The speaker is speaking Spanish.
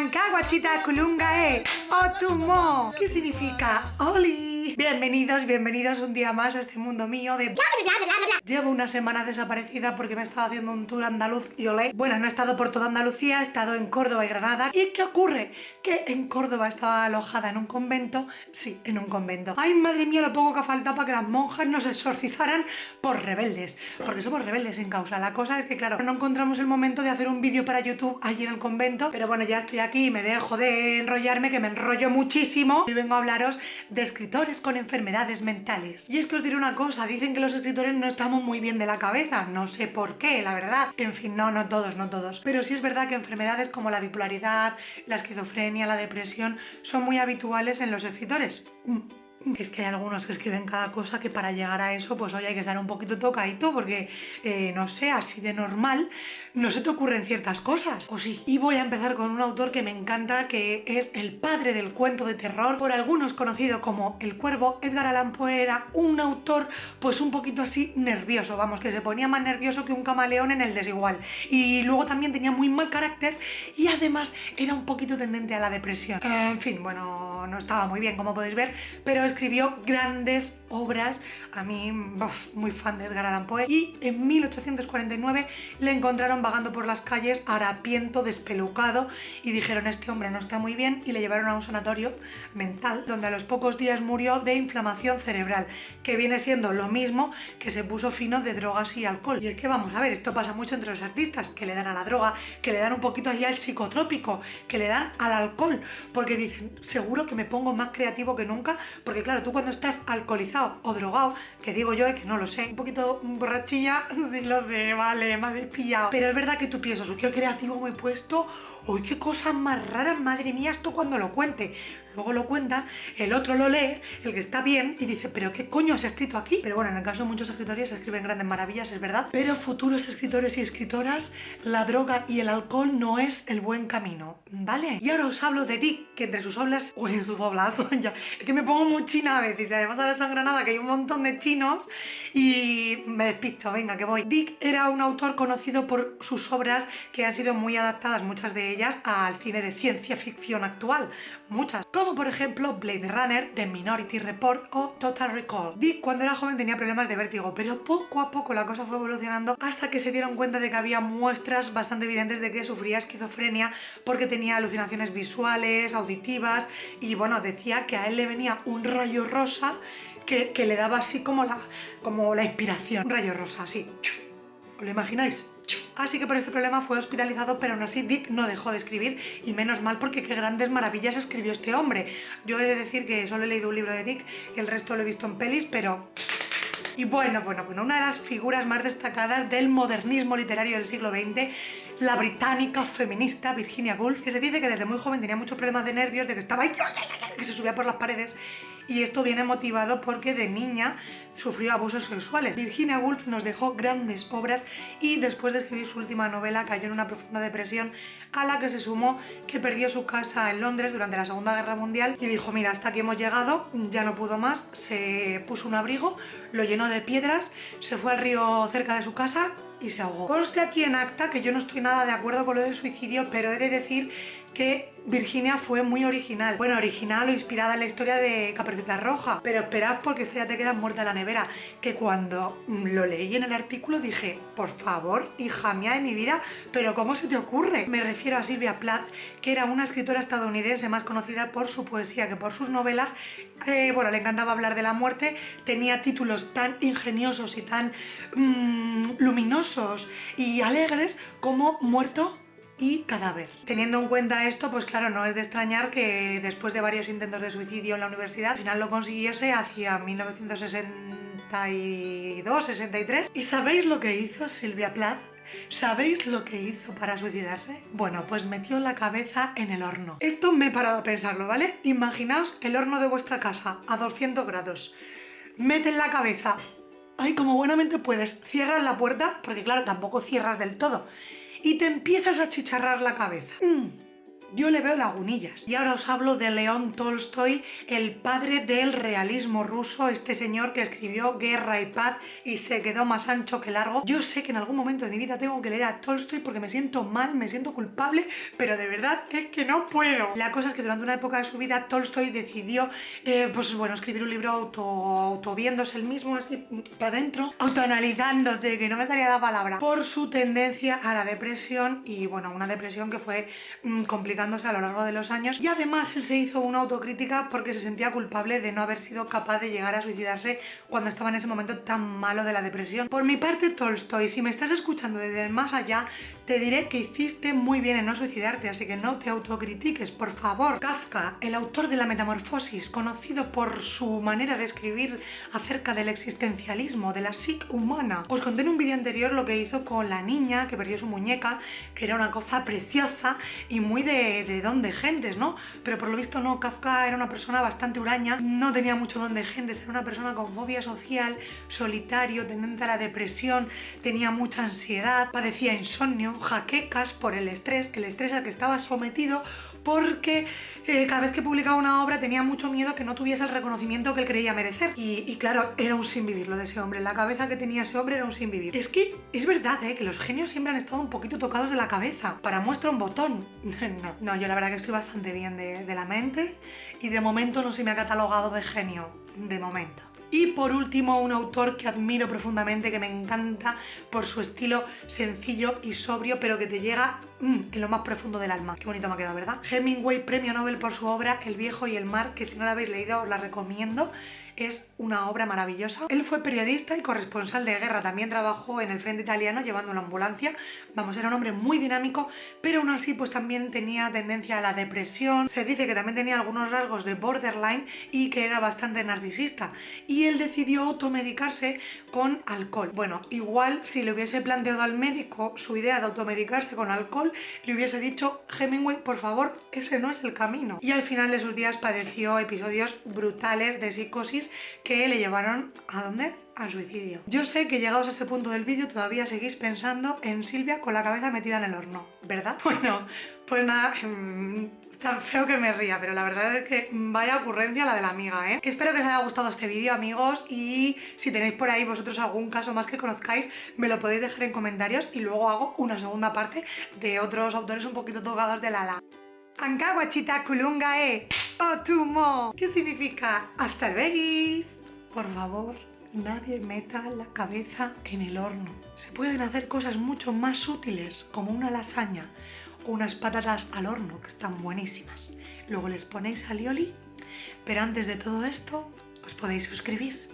Anka guachita kulunga otumo, ¿qué significa Oli? Bienvenidos un día más a este mundo mío de bla, bla, bla, bla, bla. Llevo una semana desaparecida porque me he estado haciendo un tour andaluz y olé. Bueno, no he estado por toda Andalucía, he estado en Córdoba y Granada. ¿Y qué ocurre? Que en Córdoba estaba alojada en un convento. Sí, en un convento. Ay, madre mía, lo poco que ha faltado para que las monjas nos exorcizaran por rebeldes. Porque somos rebeldes sin causa. La cosa es que, claro, no encontramos el momento de hacer un vídeo para YouTube allí en el convento. Pero bueno, ya estoy aquí y me dejo de enrollarme, que me enrollo muchísimo. Y vengo a hablaros de escritores con enfermedades mentales. Y es que os diré una cosa, dicen que los escritores no estamos muy bien de la cabeza, no sé por qué, la verdad. En fin, no todos. Pero sí es verdad que enfermedades como la bipolaridad, la esquizofrenia, la depresión son muy habituales en los escritores. Es que hay algunos que escriben cada cosa que para llegar a eso, pues hoy hay que estar un poquito tocadito porque, no sé, así de normal no se te ocurren ciertas cosas, ¿o sí? Y voy a empezar con un autor que me encanta, que es el padre del cuento de terror, por algunos conocido como El Cuervo. Edgar Allan Poe era un autor pues un poquito así nervioso, vamos, que se ponía más nervioso que un camaleón en El Desigual. Y luego también tenía muy mal carácter y además era un poquito tendente a la depresión. En fin, bueno, no estaba muy bien, como podéis ver, pero escribió grandes obras. A mí, muy fan de Edgar Allan Poe. Y en 1849 le encontraron vagando por las calles, harapiento, despelucado, y dijeron: este hombre no está muy bien, y le llevaron a un sanatorio mental, donde a los pocos días murió de inflamación cerebral, que viene siendo lo mismo que se puso fino de drogas y alcohol. Y es que, vamos a ver, esto pasa mucho entre los artistas, que le dan a la droga, que le dan un poquito allá al psicotrópico, que le dan al alcohol, porque dicen: seguro que me pongo más creativo que nunca. Porque claro, tú cuando estás alcoholizado o drogado, que digo yo, que no lo sé, un poquito borrachilla, sí lo sé, vale, me habéis pillado. Pero es verdad que tú piensas: uy, qué creativo me he puesto, uy, qué cosas más raras, madre mía, esto cuando lo cuente. Luego lo cuenta, el otro lo lee, el que está bien, y dice: pero qué coño has escrito aquí. Pero bueno, en el caso de muchos escritores se escriben grandes maravillas, es verdad. Pero futuros escritores y escritoras, la droga y el alcohol no es el buen camino, ¿vale? Y ahora os hablo de Dick, que entre sus obras, uy, en sus obras, ya, es que me pongo muy china a veces, y además ahora está en Granada, que hay un montón de chinos, y me despisto, venga, que voy. Dick era un autor conocido por sus obras que han sido muy adaptadas, muchas de ellas, al cine de ciencia ficción actual, muchas, como por ejemplo Blade Runner, The Minority Report o Total Recall. Dick, cuando era joven, tenía problemas de vértigo, pero poco a poco la cosa fue evolucionando hasta que se dieron cuenta de que había muestras bastante evidentes de que sufría esquizofrenia, porque tenía alucinaciones visuales, auditivas, y bueno, decía que a él le venía un rayo rosa que le daba así como la inspiración. Un rayo rosa, así. ¿Os lo imagináis? Así que por este problema fue hospitalizado, pero aún así Dick no dejó de escribir, y menos mal, porque qué grandes maravillas escribió este hombre. Yo he de decir que solo he leído un libro de Dick, el resto lo he visto en pelis, pero... Y bueno, una de las figuras más destacadas del modernismo literario del siglo XX, la británica feminista Virginia Woolf, que se dice que desde muy joven tenía muchos problemas de nervios, de que estaba ahí, que se subía por las paredes, y esto viene motivado porque de niña sufrió abusos sexuales. Virginia Woolf nos dejó grandes obras, y después de escribir su última novela cayó en una profunda depresión, a la que se sumó que perdió su casa en Londres durante la Segunda Guerra Mundial y dijo: mira, hasta aquí hemos llegado, ya no pudo más. Se puso un abrigo, lo llenó de piedras, se fue al río cerca de su casa y se ahogó. Conste aquí en acta que yo no estoy nada de acuerdo con lo del suicidio, pero he de decir que Virginia fue muy original. Bueno, original o inspirada en la historia de Caperucita Roja. Pero esperad, porque esta ya te queda muerta en la nevera. Que cuando lo leí en el artículo dije: por favor, hija mía de mi vida, ¿pero cómo se te ocurre? Me refiero a Sylvia Plath, que era una escritora estadounidense más conocida por su poesía que por sus novelas. Bueno, le encantaba hablar de la muerte, tenía títulos tan ingeniosos y tan luminosos y alegres como Muerto y Cadáver. Teniendo en cuenta esto, pues claro, no es de extrañar que después de varios intentos de suicidio en la universidad, al final lo consiguiese hacia 1962-63. ¿Y sabéis lo que hizo Sylvia Plath? ¿Sabéis lo que hizo para suicidarse? Bueno, pues metió la cabeza en el horno. Esto me he parado a pensarlo, ¿vale? Imaginaos el horno de vuestra casa a 200 grados. Metes la cabeza, ay, como buenamente puedes, cierras la puerta, porque claro, tampoco cierras del todo, y te empiezas a chicharrar la cabeza. yo le veo lagunillas. Y ahora os hablo de León Tolstoy, el padre del realismo ruso, este señor que escribió Guerra y Paz y se quedó más ancho que largo. Yo sé que en algún momento de mi vida tengo que leer a Tolstoy porque me siento mal, me siento culpable, pero de verdad es que no puedo. La cosa es que durante una época de su vida Tolstoy decidió, pues bueno, escribir un libro autoviéndose él mismo así para adentro, autoanalizándose, que no me salía la palabra, por su tendencia a la depresión y bueno, una depresión que fue complicándose a lo largo de los años, y además él se hizo una autocrítica porque se sentía culpable de no haber sido capaz de llegar a suicidarse cuando estaba en ese momento tan malo de la depresión. Por mi parte, Tolstoy, si me estás escuchando desde el más allá, te diré que hiciste muy bien en no suicidarte, así que no te autocritiques, por favor. Kafka, el autor de La Metamorfosis, conocido por su manera de escribir acerca del existencialismo, de la psique humana. Os conté en un vídeo anterior lo que hizo con la niña que perdió su muñeca, que era una cosa preciosa y muy de don de gentes, ¿no? Pero por lo visto no, Kafka era una persona bastante huraña, no tenía mucho don de gentes, era una persona con fobia social, solitario, tendente a la depresión, tenía mucha ansiedad, padecía insomnio, jaquecas por el estrés al que estaba sometido, porque cada vez que publicaba una obra tenía mucho miedo que no tuviese el reconocimiento que él creía merecer. Y claro, era un sinvivir lo de ese hombre. La cabeza que tenía ese hombre era un sinvivir. Es que es verdad, que los genios siempre han estado un poquito tocados de la cabeza. Para muestra un botón. No, yo la verdad que estoy bastante bien de la mente y de momento no se me ha catalogado de genio. De momento. Y por último, un autor que admiro profundamente, que me encanta por su estilo sencillo y sobrio, pero que te llega en lo más profundo del alma. Qué bonito me ha quedado, ¿verdad? Hemingway, premio Nobel por su obra El viejo y el mar, que si no la habéis leído os la recomiendo. Es una obra maravillosa. Él fue periodista y corresponsal de guerra, también trabajó en el frente italiano llevando una ambulancia. Vamos, era un hombre muy dinámico, pero aún así pues también tenía tendencia a la depresión. Se dice que también tenía algunos rasgos de borderline y que era bastante narcisista. Y él decidió automedicarse con alcohol. Bueno, igual si le hubiese planteado al médico su idea de automedicarse con alcohol, le hubiese dicho: Hemingway, por favor, ese no es el camino. Y al final de sus días padeció episodios brutales de psicosis que le llevaron ¿a dónde? Al suicidio. Yo sé que llegados a este punto del vídeo todavía seguís pensando en Silvia con la cabeza metida en el horno, ¿verdad? Bueno, pues nada, tan feo que me ría, pero la verdad es que vaya ocurrencia la de la amiga, ¿eh? Espero que os haya gustado este vídeo, amigos, y si tenéis por ahí vosotros algún caso más que conozcáis, me lo podéis dejar en comentarios y luego hago una segunda parte de otros autores un poquito tocados de la. Anka guachita kulunga otumo. ¿Qué significa? Hasta luego. Por favor, nadie meta la cabeza en el horno. Se pueden hacer cosas mucho más útiles, como una lasaña o unas patatas al horno, que están buenísimas. Luego les ponéis alioli, pero antes de todo esto, os podéis suscribir.